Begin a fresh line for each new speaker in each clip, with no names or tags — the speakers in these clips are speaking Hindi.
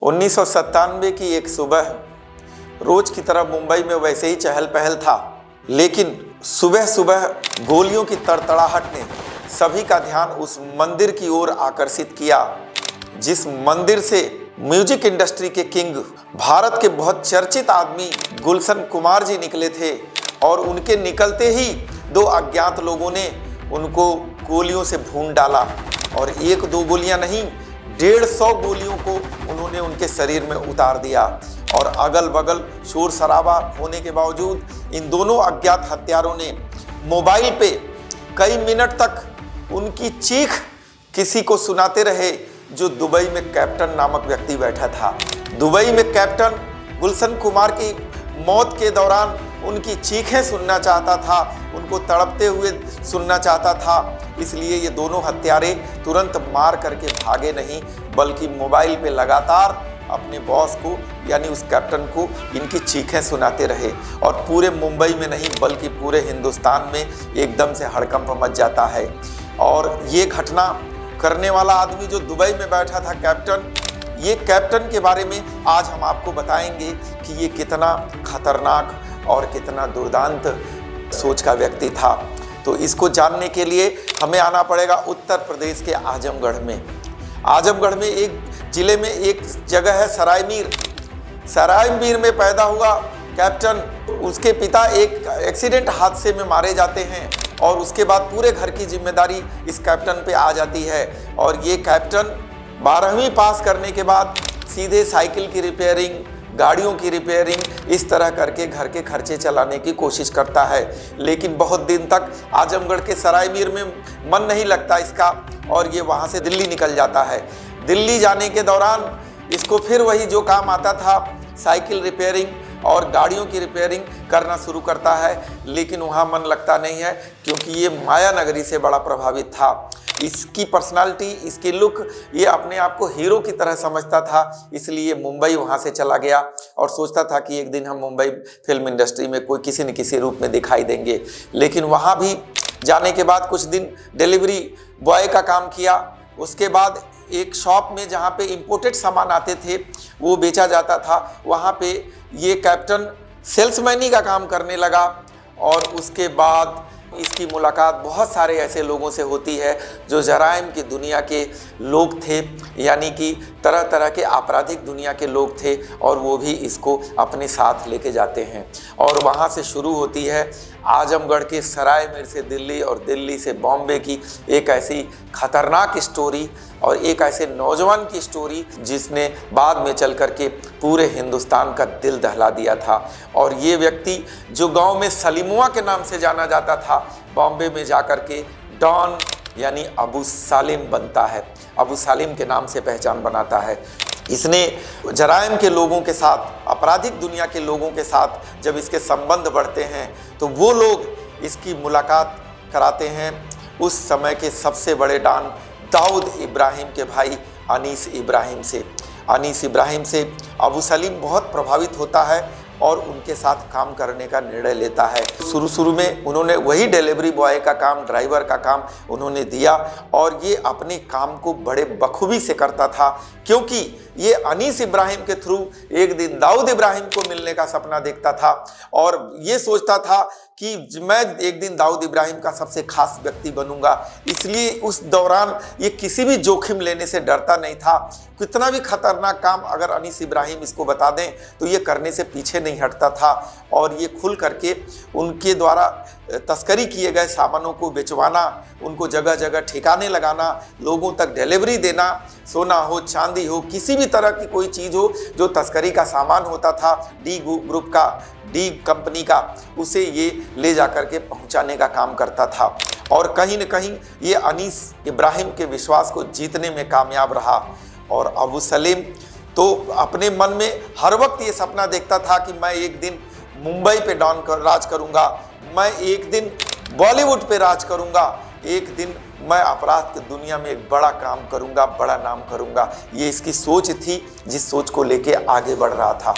1997 की एक सुबह रोज की तरह मुंबई में वैसे ही चहल पहल था, लेकिन सुबह सुबह गोलियों की तड़तड़ाहट ने सभी का ध्यान उस मंदिर की ओर आकर्षित किया, जिस मंदिर से म्यूजिक इंडस्ट्री के किंग, भारत के बहुत चर्चित आदमी गुलशन कुमार जी निकले थे। और उनके निकलते ही दो अज्ञात लोगों ने उनको गोलियों से भून डाला और एक दो गोलियां नहीं, 150 गोलियों को उन्होंने उनके शरीर में उतार दिया। और अगल बगल शोर शराबा होने के बावजूद इन दोनों अज्ञात हत्यारों ने मोबाइल पे कई मिनट तक उनकी चीख किसी को सुनाते रहे, जो दुबई में कैप्टन नामक व्यक्ति बैठा था। दुबई में कैप्टन गुलशन कुमार की मौत के दौरान उनकी चीखें सुनना चाहता था, उनको तड़पते हुए सुनना चाहता था। इसलिए ये दोनों हत्यारे तुरंत मार करके भागे नहीं, बल्कि मोबाइल पे लगातार अपने बॉस को यानी उस कैप्टन को इनकी चीखें सुनाते रहे। और पूरे मुंबई में नहीं बल्कि पूरे हिंदुस्तान में एकदम से हड़कंप मच जाता है। और ये घटना करने वाला आदमी जो दुबई में बैठा था कैप्टन, ये कैप्टन के बारे में आज हम आपको बताएंगे कि ये कितना खतरनाक और कितना दुर्दांत सोच का व्यक्ति था। तो इसको जानने के लिए हमें आना पड़ेगा उत्तर प्रदेश के आजमगढ़ में। आजमगढ़ में एक जिले में एक जगह है सराय मीर। सराय मीर में पैदा हुआ कैप्टन, उसके पिता एक एक्सीडेंट हादसे में मारे जाते हैं और उसके बाद पूरे घर की जिम्मेदारी इस कैप्टन पे आ जाती है। और ये कैप्टन 12वीं पास करने के बाद सीधे साइकिल की रिपेयरिंग, गाड़ियों की रिपेयरिंग, इस तरह करके घर के खर्चे चलाने की कोशिश करता है। लेकिन बहुत दिन तक आजमगढ़ के सराय मीर में मन नहीं लगता इसका और ये वहाँ से दिल्ली निकल जाता है। दिल्ली जाने के दौरान इसको फिर वही जो काम आता था, साइकिल रिपेयरिंग और गाड़ियों की रिपेयरिंग करना शुरू करता है। लेकिन वहाँ मन लगता नहीं है, क्योंकि ये माया नगरी से बड़ा प्रभावित था। इसकी पर्सनालिटी, इसकी लुक, ये अपने आप को हीरो की तरह समझता था। इसलिए मुंबई वहाँ से चला गया और सोचता था कि एक दिन हम मुंबई फिल्म इंडस्ट्री में कोई किसी न किसी रूप में दिखाई देंगे। लेकिन वहाँ भी जाने के बाद कुछ दिन डिलीवरी बॉय का काम किया। उसके बाद एक शॉप में जहाँ पे इंपोर्टेड सामान आते थे वो बेचा जाता था, वहाँ पे ये कैप्टन सेल्समैनी का काम करने लगा। और उसके बाद इसकी मुलाकात बहुत सारे ऐसे लोगों से होती है जो जराइम की दुनिया के लोग थे, यानी कि तरह तरह के आपराधिक दुनिया के लोग थे, और वो भी इसको अपने साथ लेके जाते हैं। और वहाँ से शुरू होती है आजमगढ़ के सराय मीर से दिल्ली और दिल्ली से बॉम्बे की एक ऐसी खतरनाक स्टोरी और एक ऐसे नौजवान की स्टोरी जिसने बाद में चल कर के पूरे हिंदुस्तान का दिल दहला दिया था। और ये व्यक्ति जो गांव में सलीमुआ के नाम से जाना जाता था, बॉम्बे में जाकर के डॉन यानी अबू सालिम बनता है, अबू सालिम के नाम से पहचान बनाता है। इसने जराइम के लोगों के साथ, आपराधिक दुनिया के लोगों के साथ जब इसके संबंध बढ़ते हैं तो वो लोग इसकी मुलाकात कराते हैं उस समय के सबसे बड़े डॉन दाऊद इब्राहिम के भाई अनीस इब्राहिम से। अनीस इब्राहिम से अबू सलीम बहुत प्रभावित होता है और उनके साथ काम करने का निर्णय लेता है। शुरू में उन्होंने वही डिलीवरी बॉय का काम, ड्राइवर का काम उन्होंने दिया और ये अपने काम को बड़े बखूबी से करता था, क्योंकि ये अनीस इब्राहिम के थ्रू एक दिन दाऊद इब्राहिम को मिलने का सपना देखता था और ये सोचता था कि मैं एक दिन दाऊद इब्राहिम का सबसे खास व्यक्ति बनूंगा। इसलिए उस दौरान ये किसी भी जोखिम लेने से डरता नहीं था। कितना भी खतरनाक काम अगर अनीस इब्राहिम इसको बता दें तो ये करने से पीछे नहीं हटता था। और ये खुल करके उनके द्वारा तस्करी किए गए सामानों को बेचवाना, उनको जगह जगह ठिकाने लगाना, लोगों तक डिलीवरी देना, सोना हो, चांदी हो, किसी भी तरह की कोई चीज़ हो जो तस्करी का सामान होता था, डी ग्रुप का, डी कंपनी का, उसे ये ले जा कर के पहुंचाने का काम करता था। और कहीं न कहीं ये अनीस इब्राहिम के विश्वास को जीतने में कामयाब रहा। और अबू सलीम तो अपने मन में हर वक्त ये सपना देखता था कि मैं एक दिन मुंबई पे राज करूंगा, मैं एक दिन बॉलीवुड पे राज करूंगा, एक दिन मैं अपराध की दुनिया में एक बड़ा काम करूंगा, बड़ा नाम करूंगा। ये इसकी सोच थी, जिस सोच को लेके आगे बढ़ रहा था।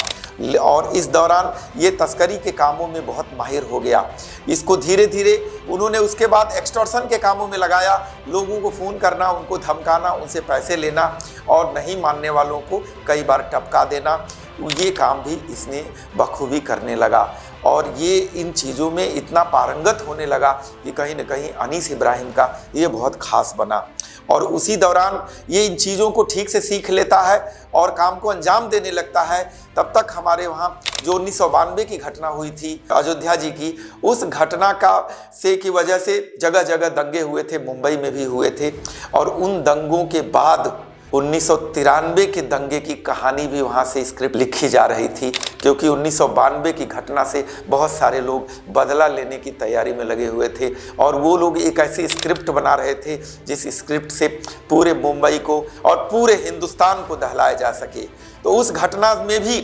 और इस दौरान ये तस्करी के कामों में बहुत माहिर हो गया। इसको धीरे धीरे उन्होंने उसके बाद एक्सटॉर्शन के कामों में लगाया, लोगों को फ़ोन करना, उनको धमकाना, उनसे पैसे लेना और नहीं मानने वालों को कई बार टपका देना, ये काम भी इसने बखूबी करने लगा। और ये इन चीज़ों में इतना पारंगत होने लगा कि कहीं न कहीं अनीस इब्राहिम का ये बहुत ख़ास बना। और उसी दौरान ये इन चीज़ों को ठीक से सीख लेता है और काम को अंजाम देने लगता है। तब तक हमारे वहाँ जो 1992 की घटना हुई थी अयोध्या जी की, उस घटना की वजह से जगह जगह दंगे हुए थे, मुंबई में भी हुए थे। और उन दंगों के बाद 1993 के दंगे की कहानी भी वहाँ से स्क्रिप्ट लिखी जा रही थी, क्योंकि 1992 की घटना से बहुत सारे लोग बदला लेने की तैयारी में लगे हुए थे और वो लोग एक ऐसी स्क्रिप्ट बना रहे थे जिस स्क्रिप्ट से पूरे मुंबई को और पूरे हिंदुस्तान को दहलाया जा सके। तो उस घटना में भी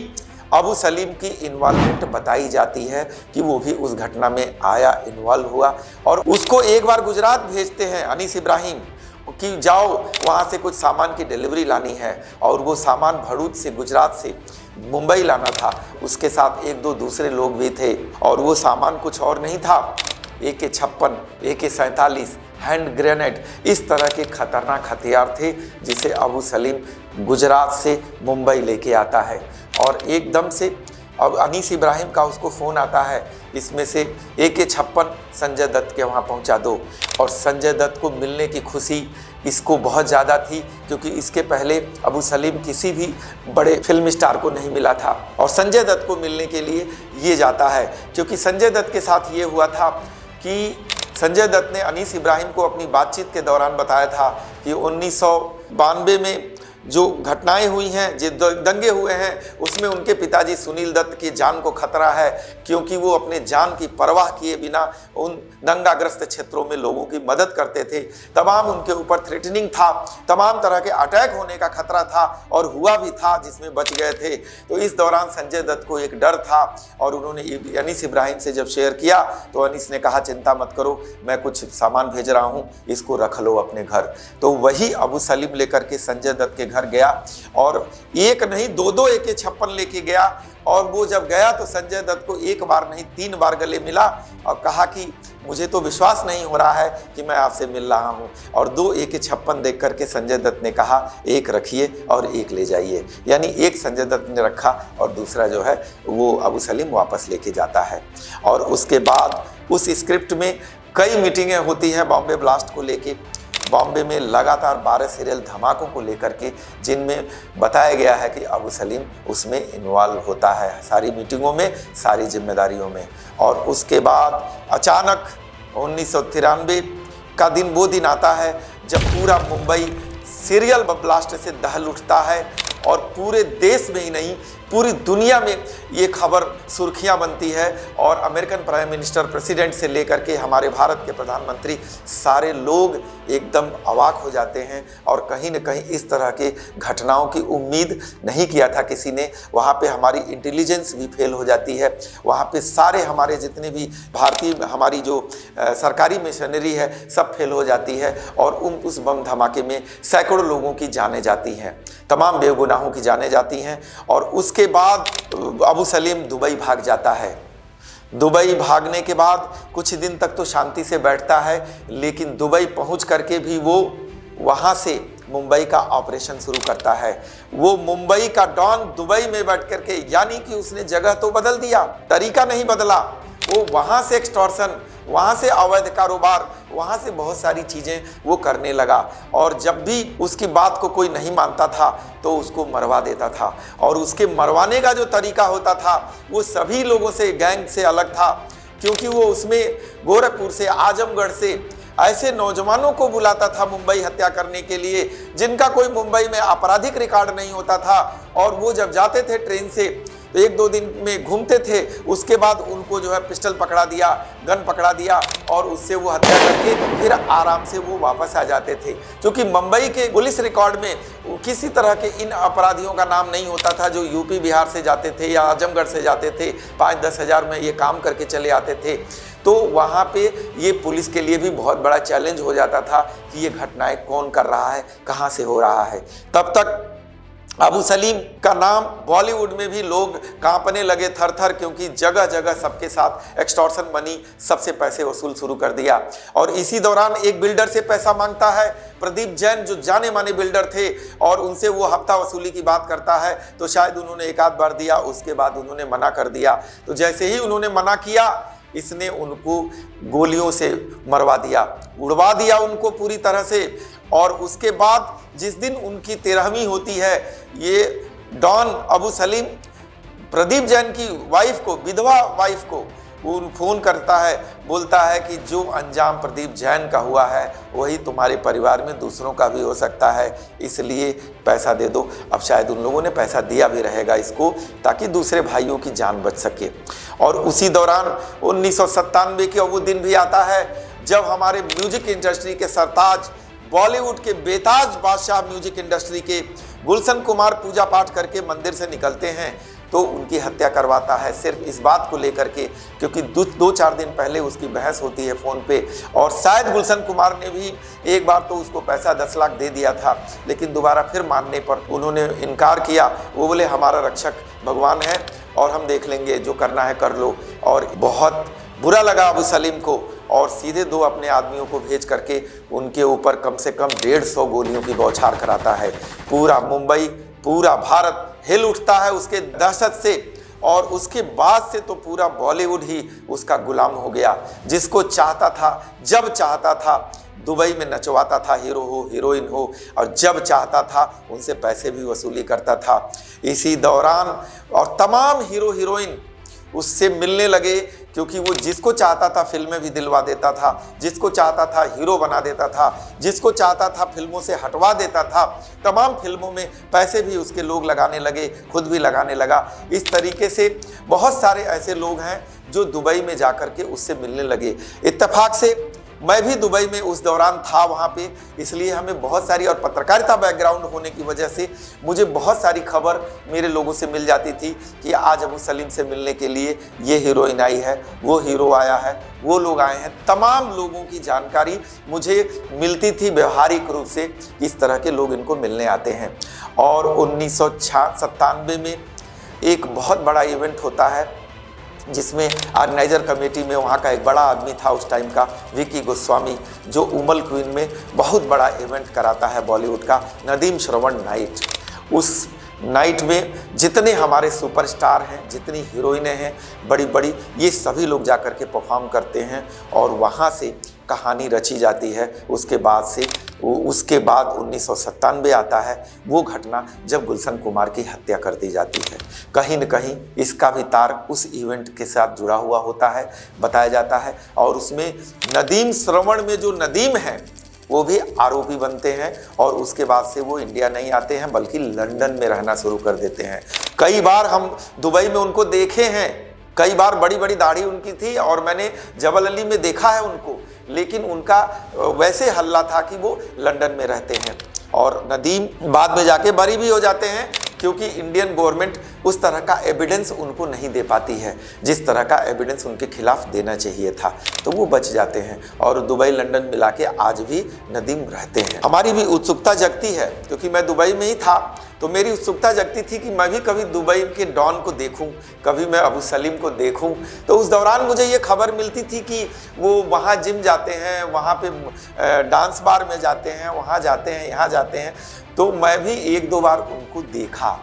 अबू सलीम की इन्वॉल्वमेंट बताई जाती है कि वो भी उस घटना में आया, इन्वॉल्व हुआ। और उसको एक बार गुजरात भेजते हैं अनीस इब्राहिम कि जाओ वहाँ से कुछ सामान की डिलीवरी लानी है, और वो सामान भरूच से, गुजरात से मुंबई लाना था। उसके साथ एक दो दूसरे लोग भी थे और वो सामान कुछ और नहीं था, AK-56, AK-47, हैंड ग्रेनेड, इस तरह के खतरनाक हथियार थे जिसे अबू सलीम गुजरात से मुंबई लेके आता है। और एकदम से अब अनीस इब्राहिम का उसको फ़ोन आता है, इसमें से AK-56 संजय दत्त के वहाँ पहुँचा दो। और संजय दत्त को मिलने की खुशी इसको बहुत ज़्यादा थी, क्योंकि इसके पहले अबू सलीम किसी भी बड़े फिल्म स्टार को नहीं मिला था। और संजय दत्त को मिलने के लिए ये जाता है, क्योंकि संजय दत्त के साथ ये हुआ था कि संजय दत्त ने अनीस इब्राहिम को अपनी बातचीत के दौरान बताया था कि 1992 में जो घटनाएं हुई हैं, जो दंगे हुए हैं, उसमें उनके पिताजी सुनील दत्त की जान को खतरा है, क्योंकि वो अपने जान की परवाह किए बिना उन दंगाग्रस्त क्षेत्रों में लोगों की मदद करते थे। तमाम उनके ऊपर थ्रेटनिंग था, तमाम तरह के अटैक होने का खतरा था और हुआ भी था, जिसमें बच गए थे। तो इस दौरान संजय दत्त को एक डर था और उन्होंने अनीस इब्राहिम से जब शेयर किया तो अनीस ने कहा, चिंता मत करो, मैं कुछ सामान भेज रहा हूँ, इसको रख लो अपने घर। तो वही अबू सलीम लेकर के संजय दत्त के घर गया और एक नहीं दो AK-56 लेके गया। और वो जब गया तो संजय दत्त को एक बार नहीं 3 बार गले मिला और कहा कि मुझे तो विश्वास नहीं हो रहा है कि मैं आपसे मिल रहा हूँ। और 2 AK-56 देख करके संजय दत्त ने कहा, एक रखिए और एक ले जाइए। यानी एक संजय दत्त ने रखा और दूसरा जो है वो अबू सलीम वापस लेके जाता है। और उसके बाद उस स्क्रिप्ट में कई मीटिंगें होती हैं बॉम्बे ब्लास्ट को लेके, बॉम्बे में लगातार 12 सीरियल धमाकों को लेकर के, जिनमें बताया गया है कि अबू सलीम उसमें इन्वॉल्व होता है, सारी मीटिंगों में, सारी जिम्मेदारियों में। और उसके बाद अचानक 1993 का दिन वो दिन आता है जब पूरा मुंबई सीरियल ब्लास्ट से दहल उठता है और पूरे देश में ही नहीं पूरी दुनिया में ये खबर सुर्खियां बनती है। और अमेरिकन प्राइम मिनिस्टर, प्रेसिडेंट से लेकर के हमारे भारत के प्रधानमंत्री, सारे लोग एकदम अवाक हो जाते हैं। और कहीं न कहीं इस तरह के घटनाओं की उम्मीद नहीं किया था किसी ने। वहाँ पे हमारी इंटेलिजेंस भी फेल हो जाती है, वहाँ पे सारे हमारे जितने भी भारतीय हमारी जो सरकारी मशीनरी है सब फेल हो जाती है। और उस बम धमाके में सैकड़ों लोगों की जानें जाती हैं, तमाम बेगुनाहों की जानें जाती हैं। और उसके बाद अबू सलीम दुबई भाग जाता है। दुबई भागने के बाद कुछ दिन तक तो शांति से बैठता है, लेकिन दुबई पहुंच करके भी वो वहां से मुंबई का ऑपरेशन शुरू करता है। वो मुंबई का डॉन दुबई में बैठ करके, यानी कि उसने जगह तो बदल दिया, तरीका नहीं बदला। वो वहां से एक्सटॉर्शन, वहाँ से अवैध कारोबार, वहाँ से बहुत सारी चीज़ें वो करने लगा। और जब भी उसकी बात को कोई नहीं मानता था तो उसको मरवा देता था। और उसके मरवाने का जो तरीका होता था वो सभी लोगों से, गैंग से अलग था, क्योंकि वो उसमें गोरखपुर से, आजमगढ़ से ऐसे नौजवानों को बुलाता था मुंबई हत्या करने के लिए, जिनका कोई मुंबई में आपराधिक रिकॉर्ड नहीं होता था। और वो जब जाते थे ट्रेन से तो 1-2 दिन में घूमते थे, उसके बाद उनको जो है पिस्टल पकड़ा दिया, गन पकड़ा दिया और उससे वो हत्या करके फिर आराम से वो वापस आ जाते थे। क्योंकि मुंबई के पुलिस रिकॉर्ड में किसी तरह के इन अपराधियों का नाम नहीं होता था जो यूपी बिहार से जाते थे या आजमगढ़ से जाते थे, 5-10 हज़ार में ये काम करके चले आते थे। तो वहाँ पे ये पुलिस के लिए भी बहुत बड़ा चैलेंज हो जाता था कि ये घटनाएं कौन कर रहा है, कहाँ से हो रहा है। तब तक अबू सलीम का नाम बॉलीवुड में भी लोग कांपने लगे थर थर, क्योंकि जगह जगह सबके साथ एक्सटॉर्शन मनी, सबसे पैसे वसूल शुरू कर दिया। और इसी दौरान एक बिल्डर से पैसा मांगता है प्रदीप जैन, जो जाने माने बिल्डर थे, और उनसे वो हफ्ता वसूली की बात करता है। तो शायद उन्होंने एक आध बार दिया, उसके बाद उन्होंने मना कर दिया। तो जैसे ही उन्होंने मना किया, इसने उनको गोलियों से मरवा दिया, उड़वा दिया उनको पूरी तरह से। और उसके बाद जिस दिन उनकी 13वीं होती है, ये डॉन अबू सलीम प्रदीप जैन की वाइफ को, विधवा वाइफ को फोन करता है, बोलता है कि जो अंजाम प्रदीप जैन का हुआ है वही तुम्हारे परिवार में दूसरों का भी हो सकता है, इसलिए पैसा दे दो। अब शायद उन लोगों ने पैसा दिया भी रहेगा इसको, ताकि दूसरे भाइयों की जान बच सके। और उसी दौरान 1997 के वो दिन भी आता है जब हमारे म्यूजिक इंडस्ट्री के सरताज, बॉलीवुड के बेताज बादशाह म्यूजिक इंडस्ट्री के गुलशन कुमार पूजा पाठ करके मंदिर से निकलते हैं, तो उनकी हत्या करवाता है सिर्फ इस बात को लेकर के, क्योंकि 2-4 दिन पहले उसकी बहस होती है फ़ोन पे। और शायद गुलशन कुमार ने भी एक बार तो उसको पैसा 10 लाख दे दिया था, लेकिन दोबारा फिर मानने पर उन्होंने इनकार किया। वो बोले हमारा रक्षक भगवान है और हम देख लेंगे, जो करना है कर लो। और बहुत बुरा लगा अबू सलीम को, और सीधे 2 अपने आदमियों को भेज करके उनके ऊपर कम से कम 150 गोलियों की बौछार कराता है। पूरा मुंबई, पूरा भारत हिल उठता है उसके दहशत से। और उसके बाद से तो पूरा बॉलीवुड ही उसका गुलाम हो गया। जिसको चाहता था, जब चाहता था दुबई में नचवाता था, हीरो हो हीरोइन हो, और जब चाहता था उनसे पैसे भी वसूली करता था। इसी दौरान और तमाम हीरो हीरोइन उससे मिलने लगे, क्योंकि वो जिसको चाहता था फिल्में भी दिलवा देता था, जिसको चाहता था हीरो बना देता था, जिसको चाहता था फिल्मों से हटवा देता था। तमाम फिल्मों में पैसे भी उसके लोग लगाने लगे, खुद भी लगाने लगा। इस तरीके से बहुत सारे ऐसे लोग हैं जो दुबई में जाकर के उससे मिलने लगे। इत्तेफाक से मैं भी दुबई में उस दौरान था वहाँ पे, इसलिए हमें बहुत सारी, और पत्रकारिता बैकग्राउंड होने की वजह से मुझे बहुत सारी खबर मेरे लोगों से मिल जाती थी कि आज अबू सलीम से मिलने के लिए ये हीरोइन आई है, वो हीरो आया है, वो लोग आए हैं। तमाम लोगों की जानकारी मुझे मिलती थी व्यवहारिक रूप से, इस तरह के लोग इनको मिलने आते हैं। और 1997 में एक बहुत बड़ा इवेंट होता है, जिसमें ऑर्गेनाइजर कमेटी में वहाँ का एक बड़ा आदमी था उस टाइम का, विकी गोस्वामी, जो उमल क्वीन में बहुत बड़ा इवेंट कराता है बॉलीवुड का, नदीम श्रवण नाइट। उस नाइट में जितने हमारे सुपरस्टार हैं, जितनी हीरोइनें हैं बड़ी बड़ी, ये सभी लोग जाकर के परफॉर्म करते हैं, और वहाँ से कहानी रची जाती है। उसके बाद 1997 आता है, वो घटना जब गुलशन कुमार की हत्या कर दी जाती है। कहीं न कहीं इसका भी तार उस इवेंट के साथ जुड़ा हुआ होता है, बताया जाता है। और उसमें नदीम श्रवण में जो नदीम है वो भी आरोपी बनते हैं, और उसके बाद से वो इंडिया नहीं आते हैं बल्कि लंदन में रहना शुरू कर देते हैं। कई बार हम दुबई में उनको देखे हैं, कई बार बड़ी बड़ी दाढ़ी उनकी थी, और मैंने जबल अली में देखा है उनको, लेकिन उनका वैसे हल्ला था कि वो लंदन में रहते हैं। और नदीम बाद में जाके बरी भी हो जाते हैं, क्योंकि इंडियन गवर्नमेंट उस तरह का एविडेंस उनको नहीं दे पाती है जिस तरह का एविडेंस उनके खिलाफ देना चाहिए था, तो वो बच जाते हैं। और दुबई लंदन मिला के आज भी नदीम रहते हैं। हमारी भी उत्सुकता जगती है, क्योंकि मैं दुबई में ही था, तो मेरी उत्सुकता जगती थी कि मैं भी कभी दुबई के डॉन को देखूं, कभी मैं अबू सलीम को देखूं। तो उस दौरान मुझे ये खबर मिलती थी कि वो वहाँ जिम जाते हैं, वहाँ पे डांस बार में जाते हैं, वहाँ जाते हैं, यहाँ जाते हैं। तो मैं भी 1-2 बार उनको देखा,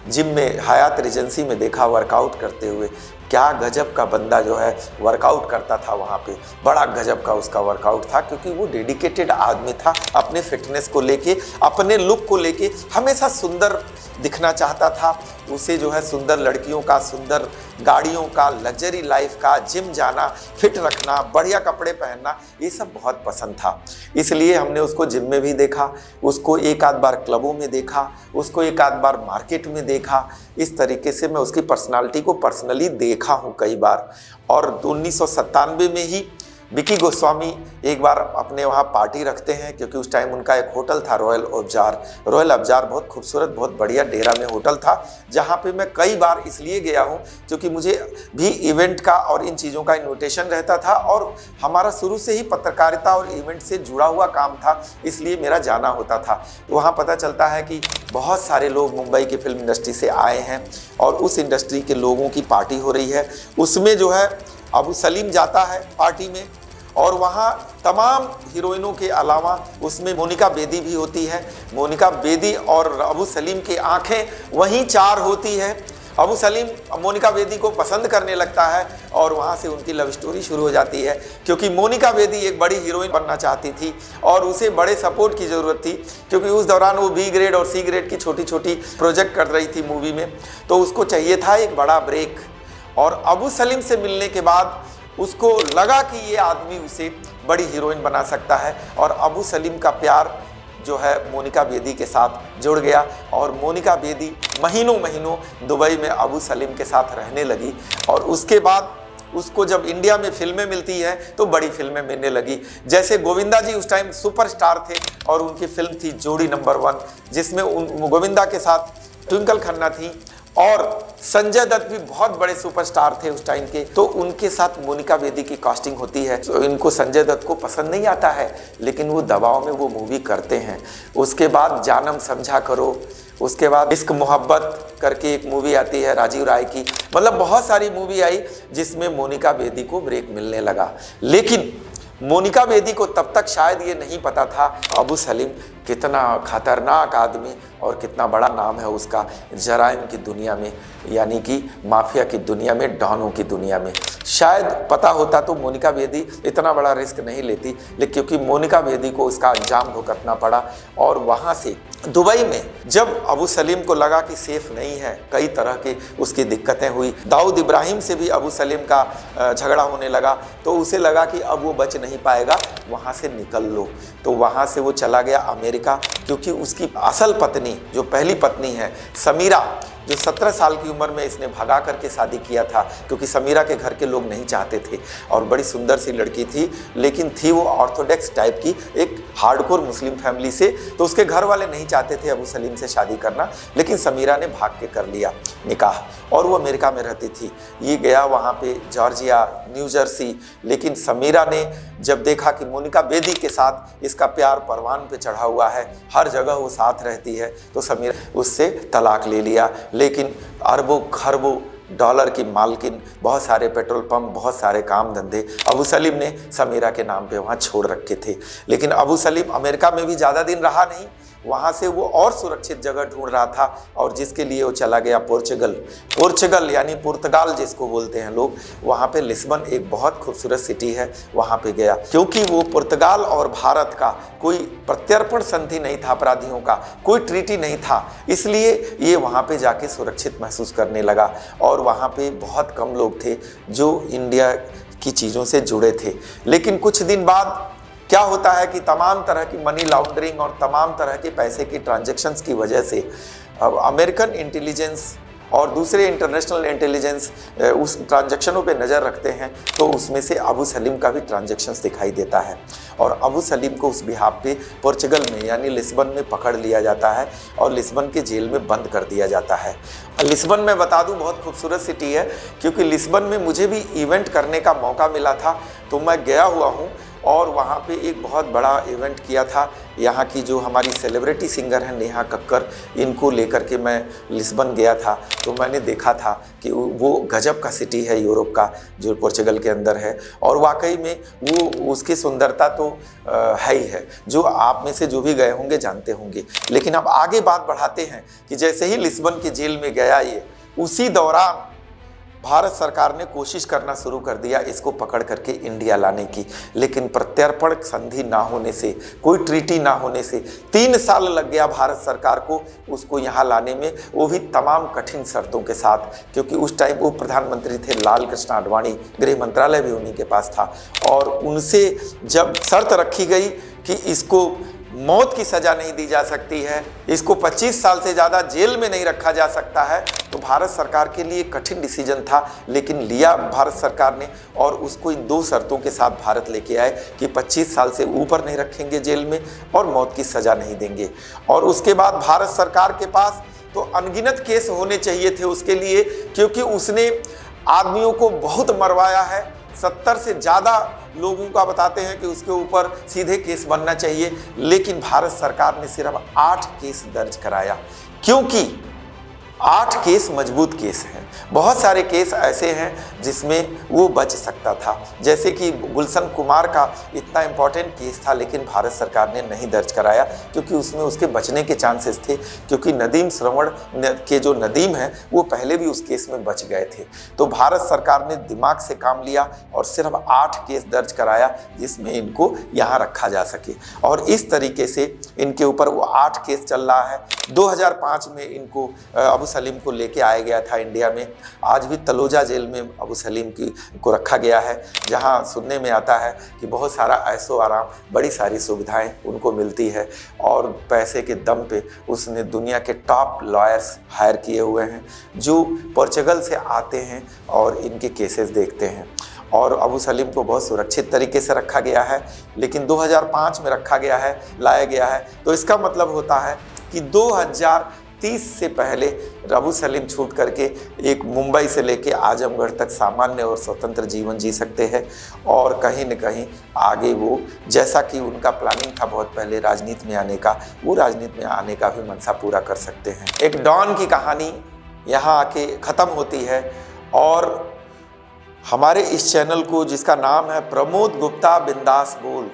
जिम में हयात रेजेंसी में देखा वर्कआउट करते हुए। क्या गजब का बंदा जो है वर्कआउट करता था वहाँ पे, बड़ा गजब का उसका वर्कआउट था, क्योंकि वो डेडिकेटेड आदमी था अपने फिटनेस को लेके, अपने लुक को लेके, हमेशा सुंदर दिखना चाहता था। उसे जो है सुंदर लड़कियों का, सुंदर गाड़ियों का, लग्जरी लाइफ का, जिम जाना, फिट रखना, बढ़िया कपड़े पहनना, ये सब बहुत पसंद था। इसलिए हमने उसको जिम में भी देखा, उसको एक आध बार क्लबों में देखा, उसको एक आध बार मार्केट में देखा। इस तरीके से मैं उसकी पर्सनालिटी को पर्सनली देखा हूँ कई बार। और 1997 में ही विकी गोस्वामी एक बार अपने वहाँ पार्टी रखते हैं, क्योंकि उस टाइम उनका एक होटल था रॉयल अब्जार। रॉयल अब्जार बहुत खूबसूरत, बहुत बढ़िया डेरा में होटल था, जहाँ पे मैं कई बार इसलिए गया हूँ क्योंकि मुझे भी इवेंट का और इन चीज़ों का इन्विटेशन रहता था, और हमारा शुरू से ही पत्रकारिता और इवेंट से जुड़ा हुआ काम था, इसलिए मेरा जाना होता था। वहाँ पता चलता है कि बहुत सारे लोग मुंबई की फिल्म इंडस्ट्री से आए हैं और उस इंडस्ट्री के लोगों की पार्टी हो रही है। उसमें जो है अबू सलीम जाता है पार्टी में, और वहाँ तमाम हीरोइनों के अलावा उसमें मोनिका बेदी भी होती है। मोनिका बेदी और अबू सलीम की आंखें वहीं चार होती है। अबू सलीम मोनिका बेदी को पसंद करने लगता है और वहाँ से उनकी लव स्टोरी शुरू हो जाती है, क्योंकि मोनिका बेदी एक बड़ी हीरोइन बनना चाहती थी और उसे बड़े सपोर्ट की ज़रूरत थी, क्योंकि उस दौरान वो बी ग्रेड और सी ग्रेड की छोटी छोटी प्रोजेक्ट कर रही थी मूवी में, तो उसको चाहिए था एक बड़ा ब्रेक। और अबू सलीम से मिलने के बाद उसको लगा कि ये आदमी उसे बड़ी हीरोइन बना सकता है, और अबू सलीम का प्यार जो है मोनिका बेदी के साथ जुड़ गया, और मोनिका बेदी महीनों महीनों दुबई में अबू सलीम के साथ रहने लगी। और उसके बाद उसको जब इंडिया में फिल्में मिलती हैं तो बड़ी फिल्में मिलने लगी। जैसे गोविंदा जी उस टाइम सुपरस्टार थे और उनकी फिल्म थी जोड़ी नंबर 1, जिसमें गोविंदा के साथ ट्विंकल खन्ना थी और संजय दत्त भी बहुत बड़े सुपरस्टार थे उस टाइम के, तो उनके साथ मोनिका बेदी की कास्टिंग होती है। तो इनको संजय दत्त को पसंद नहीं आता है, लेकिन वो दबाव में वो मूवी करते हैं। उसके बाद जानम समझा करो, उसके बाद इश्क मोहब्बत करके एक मूवी आती है राजीव राय की, मतलब बहुत सारी मूवी आई जिसमें मोनिका बेदी को ब्रेक मिलने लगा। लेकिन मोनिका बेदी को तब तक शायद ये नहीं पता था अबू सलीम कितना खतरनाक आदमी और कितना बड़ा नाम है उसका जराइम की दुनिया में, यानी कि माफिया की दुनिया में, डॉनों की दुनिया में। शायद पता होता तो मोनिका बेदी इतना बड़ा रिस्क नहीं लेती, लेकिन क्योंकि मोनिका बेदी को उसका अंजाम भुगतना पड़ा। और वहाँ से दुबई में जब अबू सलीम को लगा कि सेफ नहीं है, कई तरह की उसकी दिक्कतें हुई, दाऊद इब्राहिम से भी अबू सलीम का झगड़ा होने लगा, तो उसे लगा कि अब वो बच नहीं पाएगा, वहाँ से निकल लो। तो वहाँ से वो चला गया अमेरिका, क्योंकि उसकी असल पत्नी जो पहली पत्नी है समीरा, जो 17 साल की उम्र में इसने भगा करके शादी किया था, क्योंकि समीरा के घर के लोग नहीं चाहते थे, और बड़ी सुंदर सी लड़की थी, लेकिन थी वो ऑर्थोडॉक्स टाइप की, एक हार्डकोर मुस्लिम फैमिली से, तो उसके घर वाले नहीं चाहते थे अबू सलीम से शादी करना, लेकिन समीरा ने भाग के कर लिया निकाह, और वो अमेरिका में रहती थी। ये गया वहाँ पे जॉर्जिया, न्यू जर्सी, लेकिन समीरा ने जब देखा कि मोनिका बेदी के साथ इसका प्यार परवान पे चढ़ा हुआ है, हर जगह वो साथ रहती है, तो समीरा उससे तलाक ले लिया। लेकिन अरबों खरबों डॉलर की मालकिन, बहुत सारे पेट्रोल पंप, बहुत सारे काम धंधे अबू सलीम ने समीरा के नाम पे वहाँ छोड़ रखे थे। लेकिन अबू सलीम अमेरिका में भी ज़्यादा दिन रहा नहीं, वहाँ से वो और सुरक्षित जगह ढूंढ रहा था, और जिसके लिए वो चला गया पोर्चुगल यानी पुर्तगाल जिसको बोलते हैं लोग। वहाँ पे लिस्बन एक बहुत खूबसूरत सिटी है, वहाँ पे गया, क्योंकि वो पुर्तगाल और भारत का कोई प्रत्यर्पण संधि नहीं था, अपराधियों का कोई ट्रीटी नहीं था, इसलिए ये वहाँ पे जाके सुरक्षित महसूस करने लगा। और वहाँ पे बहुत कम लोग थे जो इंडिया की चीज़ों से जुड़े थे। लेकिन कुछ दिन बाद क्या होता है कि तमाम तरह की मनी लॉन्ड्रिंग और तमाम तरह के पैसे की ट्रांजैक्शंस की वजह से अब अमेरिकन इंटेलिजेंस और दूसरे इंटरनेशनल इंटेलिजेंस उस ट्रांजैक्शनों पे नज़र रखते हैं, तो उसमें से अबू सलीम का भी ट्रांजैक्शंस दिखाई देता है, और अबू सलीम को उस बिहाफ पे पोर्चुगल में यानी लिस्बन में पकड़ लिया जाता है और लिस्बन के जेल में बंद कर दिया जाता है। लिस्बन में बता दूं बहुत खूबसूरत सिटी है, क्योंकि लिस्बन में मुझे भी इवेंट करने का मौका मिला था, तो मैं गया हुआ हूँ और वहाँ पे एक बहुत बड़ा इवेंट किया था। यहाँ की जो हमारी सेलिब्रिटी सिंगर हैं नेहा कक्कर, इनको लेकर के मैं लिस्बन गया था, तो मैंने देखा था कि वो गजब का सिटी है यूरोप का, जो पोर्चुगल के अंदर है, और वाकई में वो उसकी सुंदरता तो है ही है, जो आप में से जो भी गए होंगे जानते होंगे। लेकिन अब आगे बात बढ़ाते हैं कि जैसे ही लिस्बन के जेल में गया ये, उसी दौरान भारत सरकार ने कोशिश करना शुरू कर दिया इसको पकड़ करके इंडिया लाने की, लेकिन प्रत्यर्पण संधि ना होने से, कोई ट्रीटी ना होने से 3 साल लग गया भारत सरकार को उसको यहाँ लाने में, वो भी तमाम कठिन शर्तों के साथ, क्योंकि उस टाइम वो प्रधानमंत्री थे लाल कृष्ण आडवाणी, गृह मंत्रालय भी उन्हीं के पास था, और उनसे जब शर्त रखी गई कि इसको मौत की सजा नहीं दी जा सकती है, इसको 25 साल से ज़्यादा जेल में नहीं रखा जा सकता है। तो भारत सरकार के लिए कठिन डिसीजन था, लेकिन लिया भारत सरकार ने, और उसको इन 2 शर्तों के साथ भारत लेके आए कि 25 साल से ऊपर नहीं रखेंगे जेल में और मौत की सज़ा नहीं देंगे। और उसके बाद भारत सरकार के पास तो अनगिनत केस होने चाहिए थे उसके लिए, क्योंकि उसने आदमियों को बहुत मरवाया है। 70 से ज़्यादा लोगों का बताते हैं कि उसके ऊपर सीधे केस बनना चाहिए, लेकिन भारत सरकार ने सिर्फ 8 केस दर्ज कराया, क्योंकि 8 केस मजबूत केस हैं। बहुत सारे केस ऐसे हैं जिसमें वो बच सकता था, जैसे कि गुलशन कुमार का इतना इम्पोर्टेंट केस था, लेकिन भारत सरकार ने नहीं दर्ज कराया क्योंकि उसमें उसके बचने के चांसेस थे, क्योंकि नदीम श्रवण के जो नदीम हैं वो पहले भी उस केस में बच गए थे। तो भारत सरकार ने दिमाग से काम लिया और सिर्फ 8 केस दर्ज कराया जिसमें इनको यहाँ रखा जा सके, और इस तरीके से इनके ऊपर वो 8 केस चल रहा है। 2005 में इनको अबू सलीम को लेके आया गया था इंडिया में। आज भी तलोजा जेल में अबू सलीम को रखा गया है, जहां सुनने में आता है कि बहुत सारा ऐशो आराम, बड़ी सारी सुविधाएं उनको मिलती है, और पैसे के दम पे उसने दुनिया के टॉप लॉयर्स हायर किए हुए हैं जो पोर्चुगल से आते हैं और इनके केसेस देखते हैं। और अबू सलीम को बहुत सुरक्षित तरीके से रखा गया है, लेकिन 2005 में रखा गया है, लाया गया है। तो इसका मतलब होता है कि 2030 से पहले अबू सलीम छूट करके एक मुंबई से लेके आजमगढ़ तक सामान्य और स्वतंत्र जीवन जी सकते हैं, और कहीं न कहीं आगे वो, जैसा कि उनका प्लानिंग था बहुत पहले राजनीति में आने का, वो राजनीति में आने का भी मनसा पूरा कर सकते हैं। एक डॉन की कहानी यहाँ आके ख़त्म होती है, और हमारे इस चैनल को, जिसका नाम है प्रमोद गुप्ता बिंदास बोल,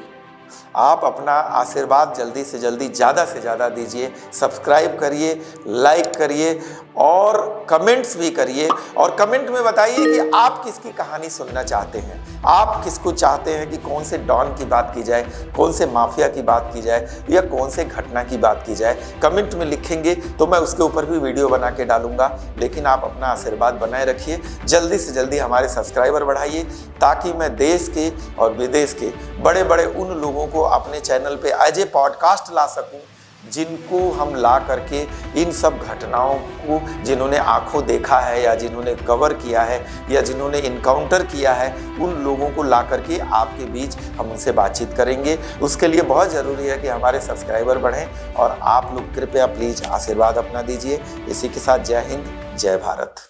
आप अपना आशीर्वाद जल्दी से जल्दी, ज़्यादा से ज़्यादा दीजिए। सब्सक्राइब करिए, लाइक करिए और कमेंट्स भी करिए, और कमेंट में बताइए कि आप किसकी कहानी सुनना चाहते हैं। आप किसको चाहते हैं कि कौन से डॉन की बात की जाए, कौन से माफिया की बात की जाए, या कौन से घटना की बात की जाए। कमेंट में लिखेंगे तो मैं उसके ऊपर भी वीडियो बना के डालूंगा। लेकिन आप अपना आशीर्वाद बनाए रखिए, जल्दी से जल्दी हमारे सब्सक्राइबर बढ़ाइए, ताकि मैं देश के और विदेश के बड़े बड़े उन लोगों को अपने चैनल पे एज ए पॉडकास्ट ला सकूं, जिनको हम ला करके इन सब घटनाओं को, जिन्होंने आंखों देखा है या जिन्होंने कवर किया है या जिन्होंने इनकाउंटर किया है, उन लोगों को ला करके आपके बीच हम उनसे बातचीत करेंगे। उसके लिए बहुत ज़रूरी है कि हमारे सब्सक्राइबर बढ़ें, और आप लोग कृपया प्लीज़ आशीर्वाद अपना दीजिए। इसी के साथ जय हिंद, जय भारत।